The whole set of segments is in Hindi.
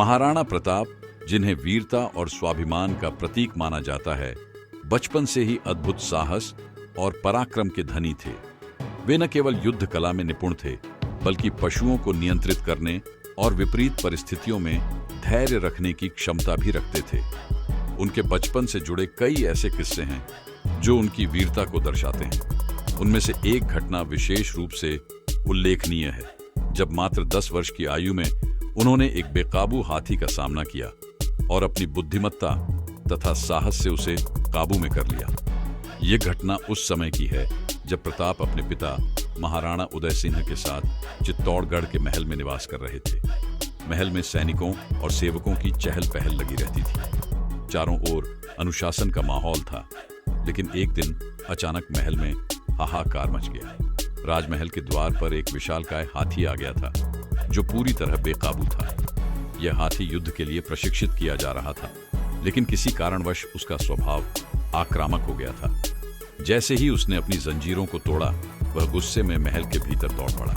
महाराणा प्रताप, जिन्हें वीरता और स्वाभिमान का प्रतीक माना जाता है, बचपन से ही अद्भुत साहस और पराक्रम के धनी थे। वे न केवल युद्ध कला में निपुण थे, बल्कि पशुओं को नियंत्रित करने और विपरीत परिस्थितियों में धैर्य रखने की क्षमता भी रखते थे। उनके बचपन से जुड़े कई ऐसे किस्से हैं जो उनकी वीरता को दर्शाते हैं। उनमें से एक घटना विशेष रूप से उल्लेखनीय है, जब मात्र 10 वर्ष की आयु में उन्होंने एक बेकाबू हाथी का सामना किया और अपनी बुद्धिमत्ता तथा साहस से उसे काबू में कर लिया। ये घटना उस समय की है जब प्रताप अपने पिता महाराणा उदय सिंह के साथ चित्तौड़गढ़ के महल में निवास कर रहे थे। महल में सैनिकों और सेवकों की चहल पहल लगी रहती थी। चारों ओर अनुशासन का माहौल था, लेकिन एक दिन अचानक महल में हाहाकार मच गया। राजमहल के द्वार पर एक विशालकाय हाथी आ गया था, जो पूरी तरह बेकाबू था। यह हाथी युद्ध के लिए प्रशिक्षित किया जा रहा था, लेकिन किसी कारणवश उसका स्वभाव आक्रामक हो गया था। जैसे ही उसने अपनी जंजीरों को तोड़ा, वह गुस्से में महल के भीतर दौड़ पड़ा।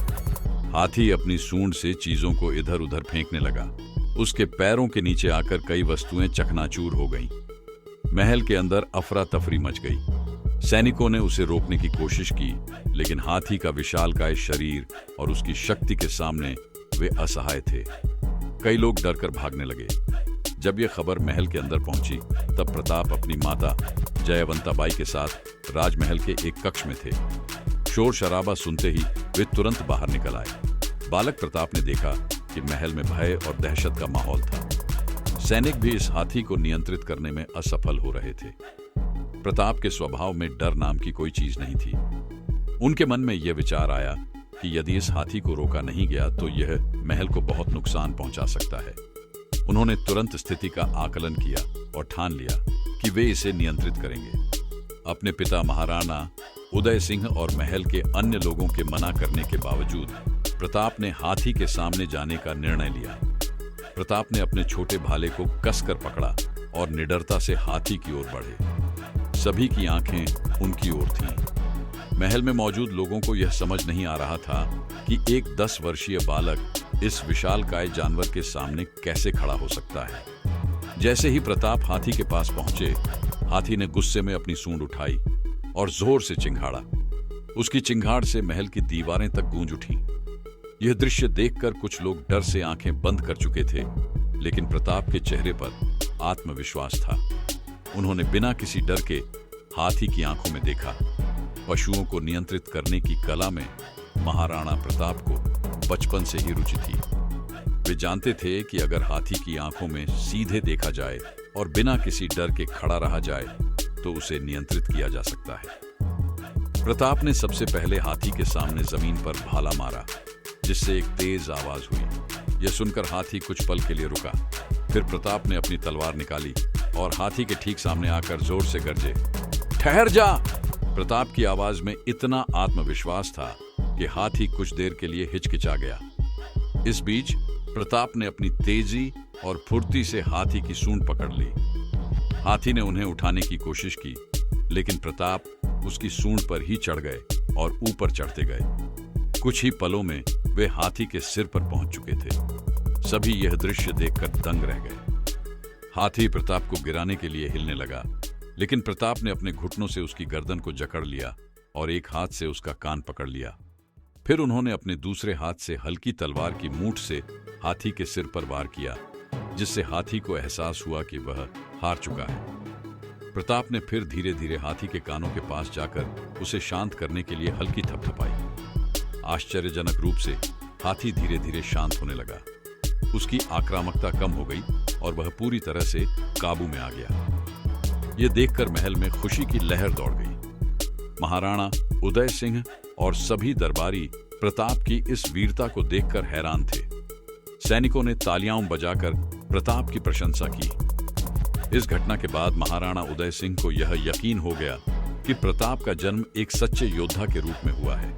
हाथी अपनी सूंड से चीजों को इधर उधर फेंकने लगा। उसके पैरों के नीचे आकर कई वस्तुएं चकनाचूर हो गईं। महल के अंदर अफरा तफरी मच गई। सैनिकों ने उसे रोकने की कोशिश की, लेकिन हाथी का विशालकाय शरीर और उसकी शक्ति के सामने वे असहाय थे। कई लोग डरकर भागने लगे। जब यह खबर महल के अंदर पहुंची, तब प्रताप अपनी माता जयवंताबाई के साथ राजमहल के एक कक्ष में थे। शोर शराबा सुनते ही वे तुरंत बाहर निकल आए। बालक प्रताप ने देखा कि महल में भय और दहशत का माहौल था। सैनिक भी इस हाथी को नियंत्रित करने में असफल हो रहे थे। प्रताप के स्वभाव में डर नाम की कोई चीज नहीं थी। उनके मन में यह विचार आया कि यदि इस हाथी को रोका नहीं गया तो यह महल को बहुत नुकसान पहुंचा सकता है। उन्होंने तुरंत स्थिति का आकलन किया और ठान लिया कि वे इसे नियंत्रित करेंगे। अपने पिता महाराणा उदय सिंह और महल के अन्य लोगों के मना करने के बावजूद प्रताप ने हाथी के सामने जाने का निर्णय लिया। प्रताप ने अपने छोटे भाले को कसकर पकड़ा और निडरता से हाथी की ओर बढ़े। सभी की आंखें उनकी ओर थीं। महल में मौजूद लोगों को यह समझ नहीं आ रहा था कि एक 10 वर्षीय बालक इस विशालकाय जानवर के सामने कैसे खड़ा हो सकता है। जैसे ही प्रताप हाथी के पास पहुंचे, हाथी ने गुस्से में अपनी सूंड उठाई और जोर से चिंघाड़ा। उसकी चिंगाड़ से महल की दीवारें तक गूंज उठीं। यह दृश्य देखकर कुछ लोग डर से आंखें बंद कर चुके थे, लेकिन प्रताप के चेहरे पर आत्मविश्वास था। उन्होंने बिना किसी डर के हाथी की आंखों में देखा। पशुओं को नियंत्रित करने की कला में महाराणा प्रताप को बचपन से ही रुचि थी। वे जानते थे कि अगर हाथी की आंखों में सीधे देखा जाए और बिना किसी डर के खड़ा रहा जाए तो उसे नियंत्रित किया जा सकता है। प्रताप ने सबसे पहले हाथी के सामने जमीन पर भाला मारा, जिससे एक तेज आवाज हुई। यह सुनकर हाथी कुछ पल के लिए रुका। फिर प्रताप ने अपनी तलवार निकाली और हाथी के ठीक सामने आकर जोर से गरजे, ठहर जा! प्रताप की आवाज में इतना आत्मविश्वास था कि हाथी कुछ देर के लिए हिचकिचा गया। इस बीच प्रताप ने अपनी तेजी और फुर्ती से हाथी की सूंड पकड़ ली। हाथी ने उन्हें उठाने की कोशिश की, लेकिन प्रताप उसकी सूंड पर ही चढ़ गए और ऊपर चढ़ते गए। कुछ ही पलों में वे हाथी के सिर पर पहुंच चुके थे। सभी यह दृश्य देखकर दंग रह गए। हाथी प्रताप को गिराने के लिए हिलने लगा, लेकिन प्रताप ने अपने घुटनों से उसकी गर्दन को जकड़ लिया और एक हाथ से उसका कान पकड़ लिया। फिर उन्होंने अपने दूसरे हाथ से हल्की तलवार की मूठ से हाथी के सिर पर वार किया, जिससे हाथी को एहसास हुआ कि वह हार चुका है। प्रताप ने फिर धीरे धीरे हाथी के कानों के पास जाकर उसे शांत करने के लिए हल्की थपथपाई। आश्चर्यजनक रूप से हाथी धीरे धीरे शांत होने लगा। उसकी आक्रामकता कम हो गई और वह पूरी तरह से काबू में आ गया। यह देखकर महल में खुशी की लहर दौड़ गई। महाराणा उदय सिंह और सभी दरबारी प्रताप की इस वीरता को देखकर हैरान थे। सैनिकों ने तालियां बजाकर प्रताप की प्रशंसा की। इस घटना के बाद महाराणा उदय सिंह को यह यकीन हो गया कि प्रताप का जन्म एक सच्चे योद्धा के रूप में हुआ है।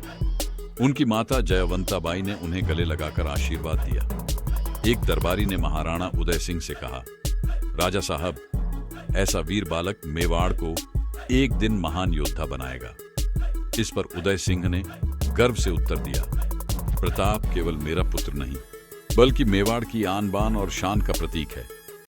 उनकी माता जयवंताबाई ने उन्हें गले लगाकर आशीर्वाद दिया। एक दरबारी ने महाराणा उदय सिंह से कहा, राजा साहब, ऐसा वीर बालक मेवाड़ को एक दिन महान योद्धा बनाएगा। इस पर उदय सिंह ने गर्व से उत्तर दिया, प्रताप केवल मेरा पुत्र नहीं, बल्कि मेवाड़ की आन बान और शान का प्रतीक है।